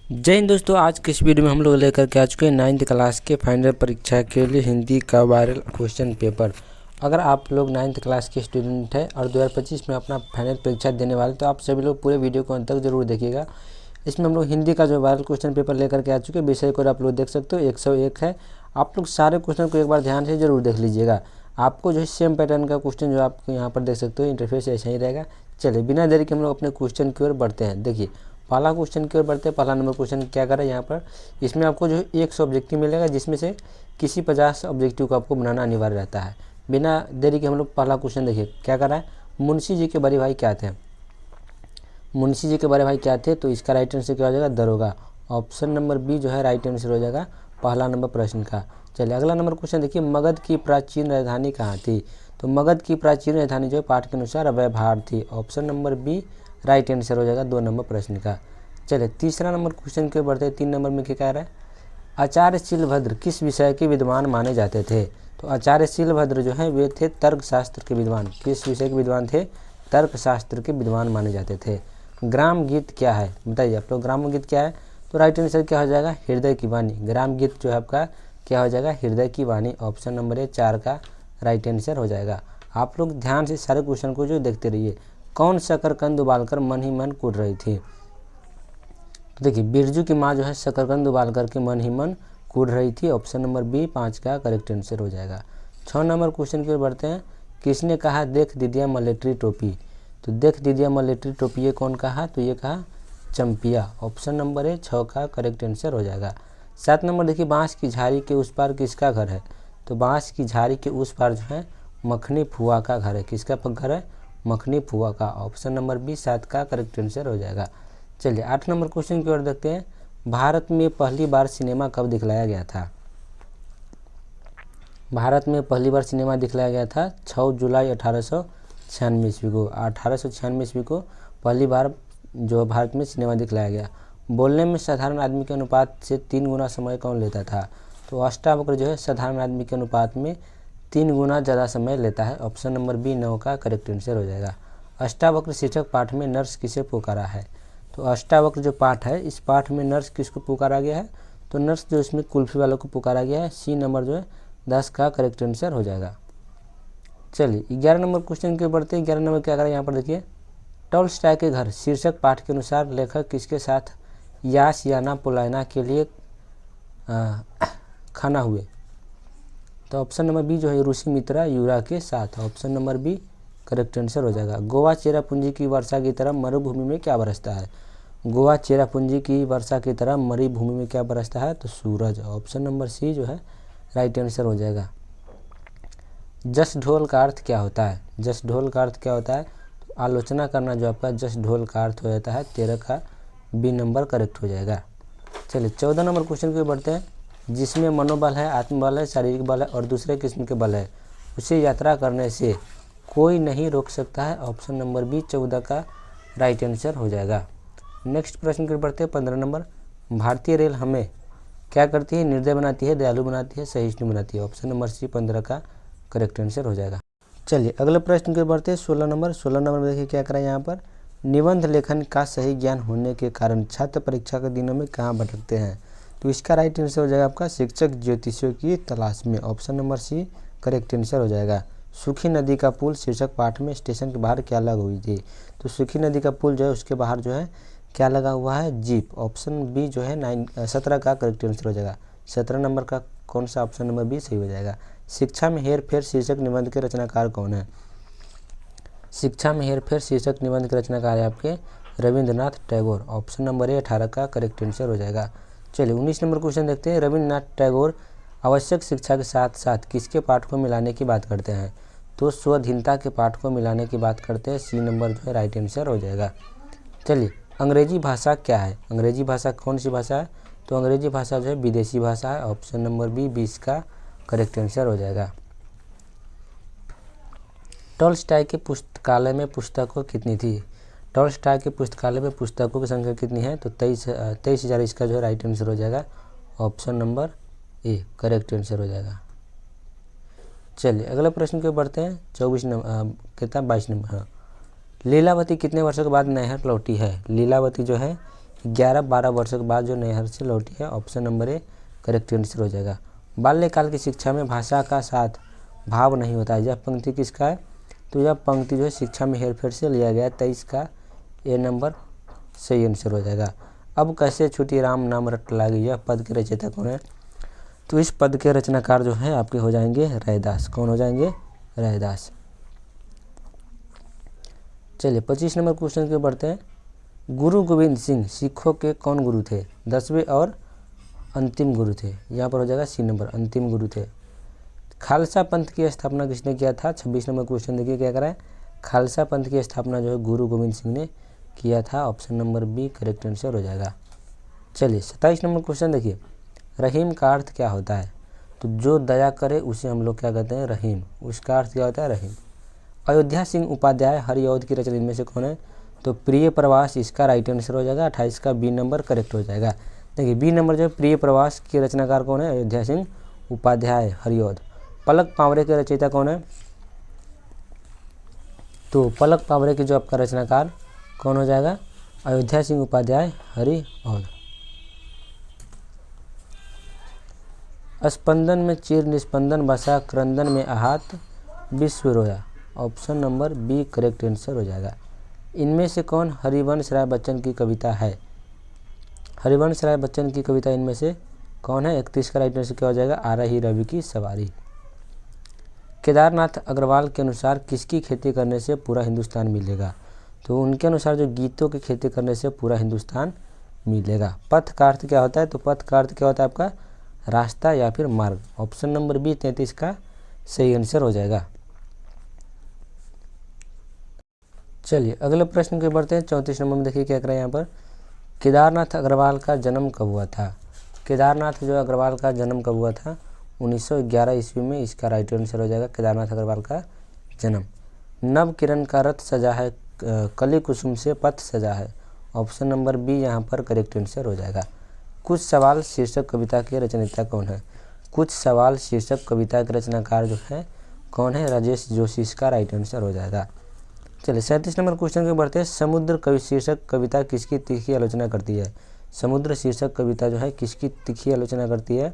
जय हिंद दोस्तों, आज के इस वीडियो में हम लोग लेकर के आ चुके हैं 9th क्लास के फाइनल परीक्षा के लिए हिंदी का वायरल क्वेश्चन पेपर। अगर आप लोग 9th क्लास के स्टूडेंट हैं और 2025 में अपना फाइनल परीक्षा देने वाले, तो आप सभी लोग पूरे वीडियो को अंत तक जरूर देखिएगा। इसमें हम लोग हिंदी का जो वायरल क्वेश्चन पेपर लेकर के आ चुके हैं, विषय कोड आप लोग देख सकते हो 101 है। आप लोग सारे क्वेश्चन को एक बार ध्यान से जरूर देख लीजिएगा। आपको जो है सेम पैटर्न का क्वेश्चन जो आप यहाँ पर देख सकते हो, इंटरफेस ऐसा ही रहेगा। चलिए बिना देरी के हम लोग अपने क्वेश्चन की ओर बढ़ते हैं। देखिए पहला क्वेश्चन की ओर बढ़ते हैं। पहला नंबर क्वेश्चन क्या करें यहाँ पर, इसमें आपको जो 100 ऑब्जेक्टिव मिलेगा, जिसमें से किसी 50 ऑब्जेक्टिव को आपको बनाना अनिवार्य रहता है। बिना देरी के हम लोग पहला क्वेश्चन देखिए क्या कर रहा है। मुंशी जी के बड़े भाई क्या थे? मुंशी जी के बड़े भाई क्या थे? तो इसका राइट आंसर क्या हो जाएगा? दरोगा। ऑप्शन नंबर बी जो है राइट आंसर हो जाएगा पहला नंबर प्रश्न का। चलिए अगला नंबर क्वेश्चन देखिए, मगध की प्राचीन राजधानी कहाँ थी? तो मगध की प्राचीन राजधानी जो है पाठ के अनुसार व्यवहार थी। Option number B right answer हो जाएगा 2 नंबर प्रश्न का। चलिए तीसरा नंबर क्वेश्चन के बढ़ते हैं। 3 नंबर में क्या कह रहा है? आचार्य शीलभद्र किस विषय के विद्वान माने जाते थे? तो आचार्य शीलभद्र जो है वे थे तर्कशास्त्र के विद्वान। किस विषय के विद्वान थे? तर्कशास्त्र के विद्वान माने जाते थे। ग्राम गीत क्या है बताइए आप लोग, ग्राम गीत क्या है? तो राइट आंसर क्या हो जाएगा? हृदय की वाणी। ग्राम गीत जो है आपका क्या हो जाएगा? हृदय की वाणी। ऑप्शन नंबर 4 का राइट आंसर हो जाएगा। आप लोग ध्यान से सारे क्वेश्चन को जो देखते रहिए। कौन शकरकंद उबालकर मन ही मन कूद रही थी? तो देखिए बिरजू की माँ जो है शकरकंद उबाल करके मन ही मन कूद रही थी। ऑप्शन नंबर बी 5 का करेक्ट आंसर हो जाएगा। 6 नंबर क्वेश्चन की ओर बढ़ते हैं। किसने कहा देख दीदिया मलेट्री टोपी? तो देख दीदिया मलेट्री टोपी ये कौन कहा? तो ये कहा चंपिया। ऑप्शन नंबर 6 का करेक्ट आंसर हो जाएगा। 7 नंबर देखिए, बांस की झाड़ी के उस पार किसका घर है? तो बांस की झाड़ी के उस पार जो है मखनी फुआ का घर है। किसका घर है? मखनी फुआ का। ऑप्शन नंबर बी 7 का करेक्ट आंसर हो जाएगा। चलिए 8 नंबर क्वेश्चन की ओर देखते हैं। भारत में पहली बार सिनेमा कब दिखलाया गया था? भारत में पहली बार सिनेमा दिखलाया गया था 6 जुलाई 1896 ईस्वी को। 1896 ईस्वी को पहली बार जो भारत में सिनेमा दिखलाया गया। बोलने में साधारण आदमी के अनुपात से 3 गुना समय कौन लेता था? तो अष्टावक्र जो है साधारण आदमी के अनुपात में 3 गुना ज़्यादा समय लेता है। ऑप्शन नंबर बी 9 का करेक्ट आंसर हो जाएगा। अष्टावक्र शीर्षक पाठ में नर्स किसे पुकारा है? तो अष्टावक्र जो पाठ है, इस पाठ में नर्स किसको पुकारा गया है? तो नर्स जो इसमें कुल्फी वालों को पुकारा गया है। सी नंबर जो है 10 का करेक्ट आंसर हो जाएगा। चलिए 11 नंबर क्वेश्चन के बढ़ते हैं। 11 नंबर क्या करें यहाँ पर देखिए, टॉल्स्टॉय के घर शीर्षक पाठ के अनुसार लेखक किसके साथ यासियाना पोलायना के लिए खाना हुए? तो ऑप्शन नंबर बी जो है रूसी मित्रा यूरा के साथ। Option number B correct answer हो जाएगा। गोवा चेरापूंजी की वर्षा की तरह मरुभूमि में क्या बरसता है? गोवा चेरापूंजी की वर्षा की तरह मरुभूमि में क्या बरसता है? तो सूरज। ऑप्शन नंबर सी जो है राइट आंसर हो जाएगा। जस ढोल का अर्थ क्या होता है? जस ढोल का अर्थ क्या होता है? तो आलोचना करना जो आपका जस ढोल का अर्थ हो जाता है। 13 का बी नंबर करेक्ट हो जाएगा। चलिए 14 नंबर क्वेश्चन पे बढ़ते हैं। जिसमें मनोबल है, आत्मबल है, शारीरिक बल है और दूसरे किस्म के बल है, उसे यात्रा करने से कोई नहीं रोक सकता है। ऑप्शन नंबर बी 14 का राइट आंसर हो जाएगा। नेक्स्ट प्रश्न की बढ़ते हैं। 15 नंबर, भारतीय रेल हमें क्या करती है? निर्दय बनाती है, दयालु बनाती है, सहिष्णु बनाती है। ऑप्शन नंबर सी 15 का करेक्ट आंसर हो जाएगा। चलिए अगले प्रश्न की बढ़ते हैं। 16 नंबर। 16 नंबर में देखिए क्या करें यहाँ पर, निबंध लेखन का सही ज्ञान होने के कारण छात्र परीक्षा के दिनों में कहाँ भटकते हैं? तो इसका राइट आंसर हो जाएगा आपका शिक्षक ज्योतिषियों की तलाश में। Option number C correct answer हो जाएगा। सूखी नदी का पुल शीर्षक पाठ में स्टेशन के बाहर क्या लगा हुई थी? तो सूखी नदी का पुल जो है उसके बाहर जो है क्या लगा हुआ है? जीप। ऑप्शन बी जो है 17 का करेक्ट आंसर हो जाएगा। 17 नंबर का कौन सा? ऑप्शन नंबर बी सही हो जाएगा। शिक्षा में हेर फेर शीर्षक निबंध के रचनाकार कौन है? शिक्षा में हेर फेर शीर्षक निबंध के रचनाकार है आपके रविंद्रनाथ टैगोर। ऑप्शन नंबर 18 का करेक्ट आंसर हो जाएगा। चलिए 19 नंबर क्वेश्चन देखते हैं। रविंद्रनाथ टैगोर आवश्यक शिक्षा के साथ साथ किसके पाठ को मिलाने की बात करते हैं? तो स्वाधीनता के पाठ को मिलाने की बात करते हैं। सी नंबर जो है राइट आंसर हो जाएगा। चलिए अंग्रेजी भाषा क्या है? अंग्रेजी भाषा कौन सी भाषा है? तो अंग्रेजी भाषा जो है विदेशी भाषा है। ऑप्शन नंबर बी 20 का करेक्ट आंसर हो जाएगा। टॉल्स्टॉय के पुस्तकालय में पुस्तकों कितनी थी? टॉल्स्टॉय के पुस्तकालय में पुस्तकों की संख्या कितनी है? तो 23,000 इसका जो है राइट आंसर हो जाएगा। Option number A correct answer हो जाएगा। चलिए अगले प्रश्न के बढ़ते हैं। 22 नंबर 22 नंबर। हाँ, लीलावती कितने वर्षों के बाद नैहर लौटी है? लीलावती जो है 11-12 वर्षों के बाद जो नैहर से लौटी है, option number A correct answer हो जाएगा। बाल्यकाल की शिक्षा में भाषा का साथ भाव नहीं होता है, यह पंक्ति किसका है? तो यह पंक्ति जो है शिक्षा में हेरफेर से लिया गया है, 23 का ए नंबर सही आंसर हो जाएगा। अब कैसे छूटी राम नाम रट लागी, यह पद के रचयिता कौन है? तो इस पद के रचनाकार जो है आपके हो जाएंगे रैदास। कौन हो जाएंगे? रैदास। चलिए 25 नंबर क्वेश्चन के बढ़ते हैं। गुरु गोविंद सिंह सिखों के कौन गुरु थे? 10वें और अंतिम गुरु थे। यहाँ पर हो जाएगा सी नंबर, अंतिम गुरु थे। खालसा पंथ की स्थापना किसने किया था? 26 नंबर क्वेश्चन देखिए क्या करा है। खालसा पंथ की स्थापना जो है गुरु गोविंद सिंह ने किया था, option number B correct answer हो जाएगा। चलिए 27 नंबर क्वेश्चन देखिए, रहीम का अर्थ क्या होता है? तो जो दया करे उसे हम लोग क्या कहते हैं? रहीम। उसका अर्थ क्या होता है? रहीम। अयोध्या सिंह उपाध्याय हरिऔध की रचना इनमें से कौन है? तो प्रिय प्रवास इसका राइट आंसर हो जाएगा। 28 का बी नंबर करेक्ट हो जाएगा। देखिए बी नंबर जो है प्रिय प्रवास के रचनाकार कौन है? अयोध्या सिंह उपाध्याय हरिऔध। पलक पावरे के रचयिता कौन है? तो पलक पावरे के जो आपका रचनाकार कौन हो जाएगा? अयोध्या सिंह उपाध्याय हरिऔध। स्पंदन में चीर निस्पंदन बसा, क्रंदन में आहत विश्व रोया, option number B correct answer हो जाएगा। इनमें से कौन हरिवंश राय बच्चन की कविता है? हरिवंश राय बच्चन की कविता इनमें से कौन है? 31 का राइट आंसर क्या हो जाएगा? आ रही रवि की सवारी। केदारनाथ अग्रवाल के अनुसार किसकी खेती करने से पूरा हिंदुस्तान मिलेगा? तो उनके अनुसार जो गीतों की खेती करने से पूरा हिंदुस्तान मिलेगा। पथ का अर्थ क्या होता है? तो पथ का अर्थ क्या होता है आपका? रास्ता या फिर मार्ग, ऑप्शन नंबर बी 33 का सही आंसर हो जाएगा। चलिए अगले प्रश्न के बढ़ते हैं। 34 नंबर में देखिए क्या करें यहाँ पर। केदारनाथ अग्रवाल का जन्म कब हुआ था? केदारनाथ जो अग्रवाल का जन्म कब हुआ था? 1911 ईस्वी में। इसका राइट आंसर हो जाएगा केदारनाथ अग्रवाल का जन्म। नव किरण का रथ सजा है, कली कुसुम से पथ सजा है, ऑप्शन नंबर बी यहाँ पर करेक्ट आंसर हो जाएगा। कुछ सवाल शीर्षक कविता के रचयिता कौन है? कुछ सवाल शीर्षक कविता के रचनाकार जो है कौन है? राजेश जोशी। इसका राइट आंसर हो जाएगा। चलिए 37 नंबर क्वेश्चन के बढ़ते हैं। समुद्र कवि शीर्षक कविता किसकी तीखी आलोचना करती है? समुद्र शीर्षक कविता जो है किसकी तीखी आलोचना करती है?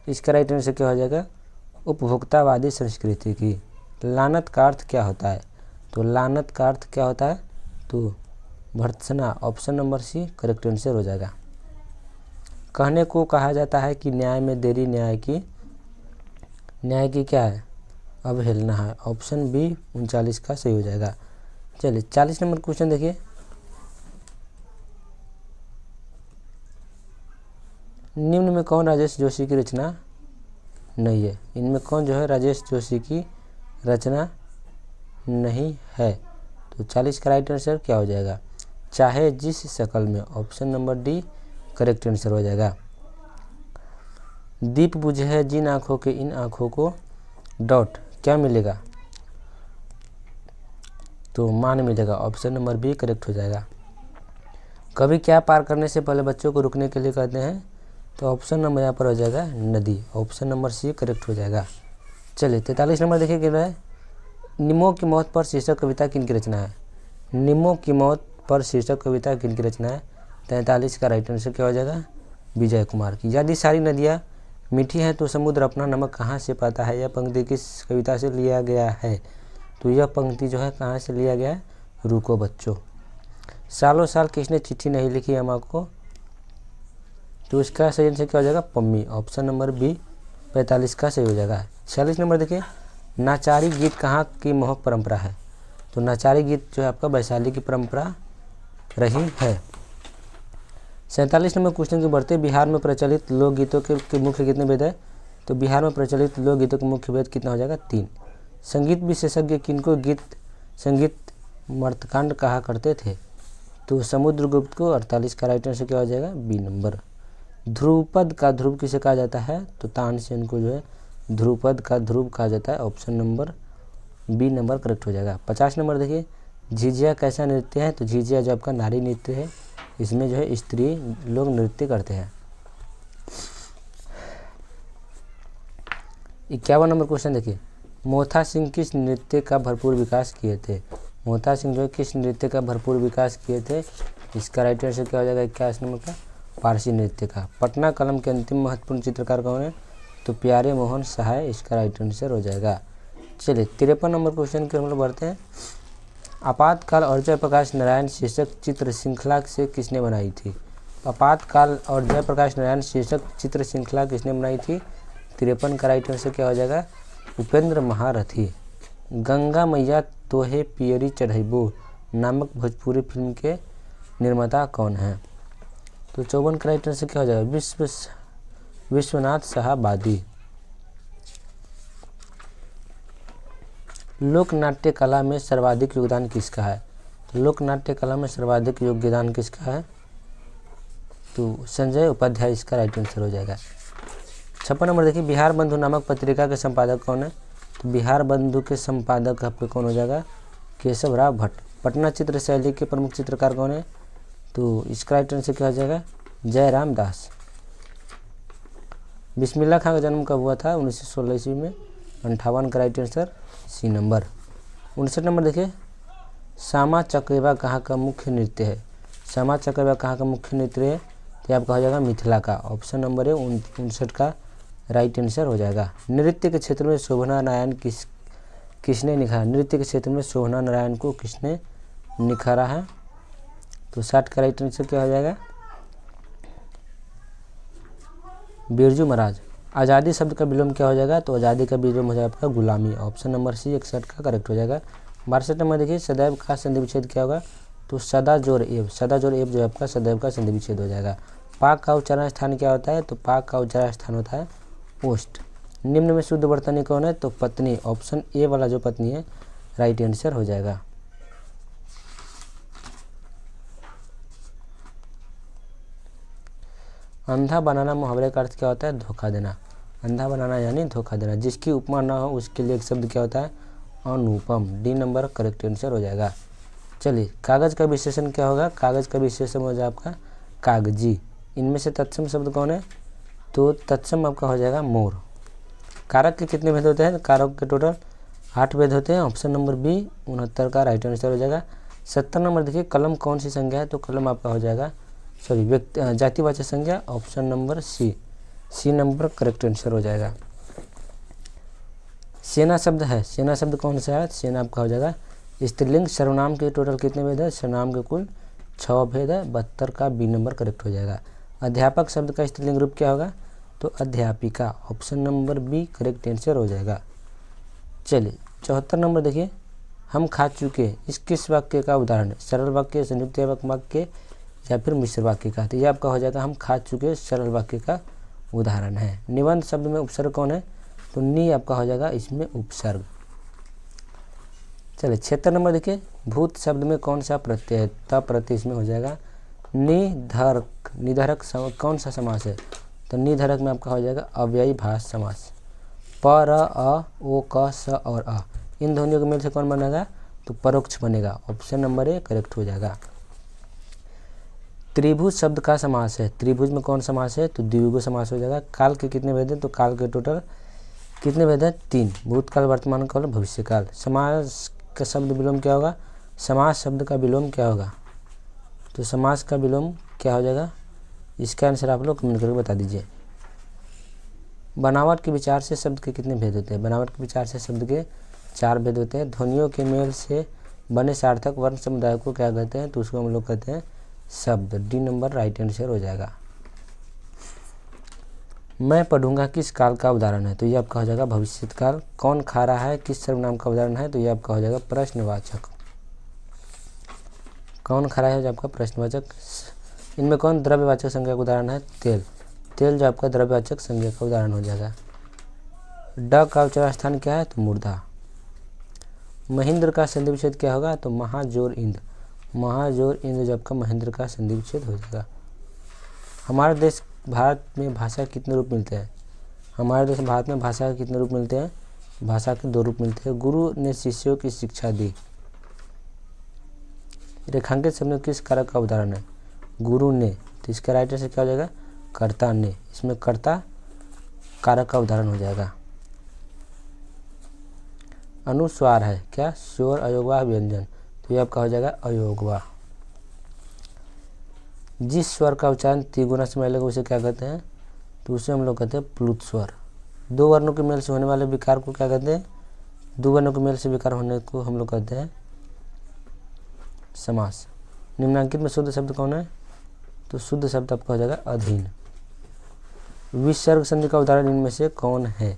इसका राइट आंसर क्या हो जाएगा? उपभोक्तावादी संस्कृति की। लानत का अर्थ क्या होता है? तो लानत का अर्थ क्या होता है? तो भर्त्सना, option number C correct answer हो जाएगा। कहने को कहा जाता है कि न्याय में देरी न्याय की क्या है? अवहेलना है, ऑप्शन बी 39 का सही हो जाएगा। चलिए 40 नंबर क्वेश्चन देखिए। निम्न में कौन राजेश जोशी की रचना नहीं है? इनमें कौन जो है राजेश जोशी की रचना नहीं है? तो 40 का राइट आंसर क्या हो जाएगा? चाहे जिस शक्ल में, option number D correct answer हो जाएगा। दीप बुझे है जिन आँखों के, इन आँखों को डॉट क्या मिलेगा? तो मान मिलेगा, ऑप्शन नंबर बी करेक्ट हो जाएगा। कभी क्या पार करने से पहले बच्चों को रुकने के लिए कहते हैं? तो ऑप्शन नंबर यहाँ पर हो जाएगा नदी, ऑप्शन नंबर सी करेक्ट हो जाएगा। चलिए 43 नंबर देखिए क्या है। निमो की मौत पर शीर्षक कविता किनकी रचना है? निमो की मौत पर शीर्षक कविता किनकी रचना है? 43 का राइट आंसर क्या हो जाएगा? विजय कुमार की। यदि सारी नदियाँ मीठी हैं तो समुद्र अपना नमक कहाँ से पाता है? यह पंक्ति किस कविता से लिया गया है? तो यह पंक्ति जो है कहाँ से लिया गया है? रुको बच्चों। सालों साल किसने चिट्ठी नहीं लिखी अम्मा को? तो इसका सही आंसर क्या हो जाएगा? पम्मी, ऑप्शन नंबर बी 45 का सही हो जाएगा। 46 नंबर देखिए। नाचारी गीत कहाँ की मोहक परंपरा है? तो नाचारी गीत जो है आपका वैशाली की परंपरा रही है। 47 नंबर क्वेश्चन के बढ़ते। बिहार में प्रचलित लोकगीतों के मुख्य कितने भेद है? तो बिहार में प्रचलित लोकगीतों के मुख्य भेद कितना हो जाएगा? 3। संगीत विशेषज्ञ किनको संगीत मर्तकांड कहा करते थे? तो समुद्रगुप्त को। 48 का राइट आंसर क्या हो जाएगा? B number. ध्रुवपद का ध्रुव किसे कहा जाता है? तो तानसेन को जो है ध्रुवपद का ध्रुव कहा जाता है, option number B number correct हो जाएगा। 50 नंबर देखिए। झिझिया कैसा नृत्य है? तो झिझिया जो आपका नारी नृत्य है, इसमें जो है स्त्री लोग नृत्य करते हैं। 51 नंबर क्वेश्चन देखिए। मोथा सिंह किस नृत्य का भरपूर विकास किए थे? मोथा सिंह जो है किस नृत्य का भरपूर विकास किए थे? इसका राइट आंसर क्या हो जाएगा 21 नंबर का पारसी नृत्य का। पटना कलम के अंतिम महत्वपूर्ण चित्रकार कौन है? तो प्यारे मोहन सहाय इसका राइट आंसर हो जाएगा। चलिए 53 नंबर क्वेश्चन के हम लोग बढ़ते हैं। आपातकाल और जयप्रकाश नारायण शीर्षक चित्र श्रृंखला से किसने बनाई थी? आपातकाल और जयप्रकाश नारायण शीर्षक चित्र श्रृंखला किसने बनाई थी? 53 का राइट आंसर क्या हो जाएगा? उपेंद्र महारथी। गंगा मैया तोहे पियरी चढ़ैबो नामक भोजपुरी फिल्म के निर्माता कौन है? तो 54 का राइट आंसर क्या हो जाएगा? विश्वनाथ शाहबादी। लोक नाट्य कला में सर्वाधिक योगदान किसका है? लोक नाट्य कला में सर्वाधिक योगदान किसका है? तो संजय उपाध्याय इसका राइट आंसर हो जाएगा। 56 नंबर देखिए, बिहार बंधु नामक पत्रिका के संपादक कौन है? तो बिहार बंधु के संपादक आपके कौन हो जाएगा? केशव राव भट्ट। पटना चित्र शैली के प्रमुख चित्रकार कौन है? तो इसका राइट आंसर क्या हो जाएगा? जयराम दास। बिस्मिल्लाह खां का जन्म कब हुआ था? 1916 ईस्वी में। 58 का right answer C number. 59 number देखिए, श्यामा चकेबा कहाँ का मुख्य नृत्य है? श्यामा चकेबा कहाँ का मुख्य नृत्य है? तो आपका हो जाएगा मिथिला का। ऑप्शन नंबर है 59 का राइट आंसर हो जाएगा। नृत्य के क्षेत्र में शोभना नारायण किसने निखारा? नृत्य के क्षेत्र में शोभना नारायण को किसने निखारा है? तो 60 का राइट आंसर क्या हो जाएगा? बिरजू महाराज। आज़ादी शब्द का विलोम क्या हो जाएगा? तो आज़ादी का विलोम हो जाएगा आपका गुलामी। ऑप्शन नंबर सी 61 का करेक्ट हो जाएगा। 62 नंबर देखिए, सदैव का संधि विच्छेद क्या होगा? तो सदा जोर एव। सदा जोर एव जो है आपका सदैव का संधि विच्छेद हो जाएगा। पाक का उच्चारण स्थान क्या होता है? तो पाक का उच्चारण स्थान होता है ओष्ठ। निम्न में शुद्ध वर्तनी कौन है? तो पत्नी। ऑप्शन ए वाला जो पत्नी है राइट आंसर हो जाएगा। अंधा बनाना मुहावरे का अर्थ क्या होता है? धोखा देना। अंधा बनाना यानी धोखा देना। जिसकी उपमा ना हो उसके लिए एक शब्द क्या होता है? अनुपम। डी नंबर करेक्ट आंसर हो जाएगा। चलिए, कागज का विशेषण क्या होगा? कागज का विशेषण हो जाएगा आपका कागजी। इनमें से तत्सम शब्द कौन है? तो तत्सम आपका हो जाएगा मोर। कारक के कितने भेद होते हैं? कारक के टोटल 8 भेद होते हैं। ऑप्शन नंबर बी 69 का राइट आंसर हो जाएगा। 70 नंबर देखिए, कलम कौन सी संज्ञा है? तो कलम आपका हो जाएगा व्यक्ति जातिवाचक संज्ञा। Option number C number correct answer हो जाएगा। सेना शब्द है, सेना शब्द कौन सा है? सेना आपका हो जाएगा स्त्रीलिंग। सर्वनाम के टोटल कितने भेद है? सर्वनाम के कुल 6 भेद है। 72 का बी नंबर करेक्ट हो जाएगा। अध्यापक शब्द का स्त्रीलिंग रूप क्या होगा? तो अध्यापिका। Option number B correct answer हो जाएगा। चलिए 74 नंबर देखिए, हम खा चुके इस किस वाक्य का उदाहरण है? सरल वाक्य, संयुक्त वाक्य या फिर मिश्र वाक्य का? तो ये आपका हो जाएगा हम खा चुके सरल वाक्य का उदाहरण है। निबंध शब्द में उपसर्ग कौन है? तो नी आपका हो जाएगा इसमें उपसर्ग। चलिए 76 नंबर देखिए, भूत शब्द में कौन सा प्रत्यय है? त प्रत्यय इसमें हो जाएगा निधरक। निधरक कौन सा समास है? तो निधरक में आपका हो जाएगा अव्ययी भाष समास। पर अ ओ क स और अ इन ध्वनियों के मेल से कौन बनेगा? तो परोक्ष बनेगा। ऑप्शन नंबर ए करेक्ट हो जाएगा। त्रिभुज शब्द का समास है। त्रिभुज में कौन समास है? तो द्विगु समास हो जाएगा। काल के कितने भेद हैं? तो काल के टोटल कितने भेद हैं? 3। भूतकाल, वर्तमान काल, भविष्यकाल। समास का शब्द विलोम क्या होगा? समास शब्द का विलोम क्या होगा? तो समास का विलोम क्या हो जाएगा? इसका आंसर आप लोग कमेंट करके बता दीजिए। बनावट के विचार से शब्द के कितने भेद होते हैं? बनावट के विचार से शब्द के 4 भेद होते हैं। ध्वनियों के मेल से बने सार्थक वर्ण समुदाय को क्या कहते हैं? तो उसको हम लोग कहते हैं शब्द। डी नंबर राइट आंसर हो जाएगा। मैं पढ़ूंगा किस काल का उदाहरण है? तो ये आपका हो जाएगा भविष्यत काल। कौन खा रहा है किस सर्वनाम का उदाहरण है? तो ये आपका हो जाएगा प्रश्नवाचक। कौन खा रहा है जो आपका प्रश्नवाचक। इनमें कौन द्रव्यवाचक संज्ञा का उदाहरण है? तेल। तेल जो आपका द्रव्यवाचक संज्ञा का उदाहरण हो जाएगा। ड का उच्चारण स्थान क्या है? तो मूर्धा। महेंद्र का संधि विच्छेद क्या होगा? तो महाजोर इंद्र। महाजोर इंद्र जो आपका महेंद्र का संधि विच्छेद हो जाएगा। हमारे देश भारत में भाषा के कितने रूप मिलते हैं? हमारे देश भारत में भाषा के कितने रूप मिलते हैं? भाषा के 2 रूप मिलते हैं। गुरु ने शिष्यों की शिक्षा दी। रेखांकित शब्द में किस कारक का उदाहरण है? गुरु ने। तो इसका राइट आंसर क्या हो जाएगा? कर्ता ने। इसमें कर्ता कारक का उदाहरण हो जाएगा। अनुस्वार है क्या? स्वर, अयोगवा, व्यंजन। तो ये आपका हो जाएगा अयोगवा। जिस स्वर का उच्चारण त्रिगुना समय लगेगा उसे क्या कहते हैं? तो उसे हम लोग कहते हैं प्लुत स्वर। दो वर्णों के मेल से होने वाले विकार को क्या कहते हैं? दो वर्णों के मेल से विकार होने को हम लोग कहते हैं समास। निम्नांकित में शुद्ध शब्द कौन है? तो शुद्ध शब्द आपका हो जाएगा अधीन। विसर्ग संधि का उदाहरण इनमें से कौन है?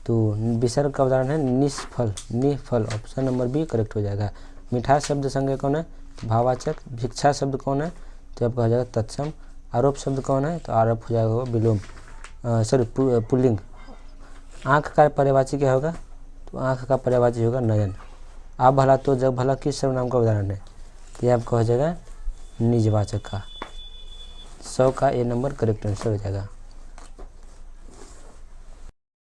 तो विसर्ग का उदाहरण है निष्फल, निफल, ऑप्शन नंबर बी करेक्ट हो जाएगा। मिठास शब्द संज्ञा कौन है? तो भाववाचक। भिक्षा शब्द कौन है? तो आपका हो जाएगा तत्सम। आरोप शब्द कौन है? तो आरोप हो जाएगा विलोम, सॉरी पुल्लिंग। आँख का पर्यायवाची क्या होगा? तो आँख का पर्यायवाची होगा नयन। आप भला तो जग भला किस सर्वनाम का उदाहरण है? तो ये आपका हो जाएगा निजवाचक का। 100 का ए नंबर करेक्ट आंसर हो जाएगा।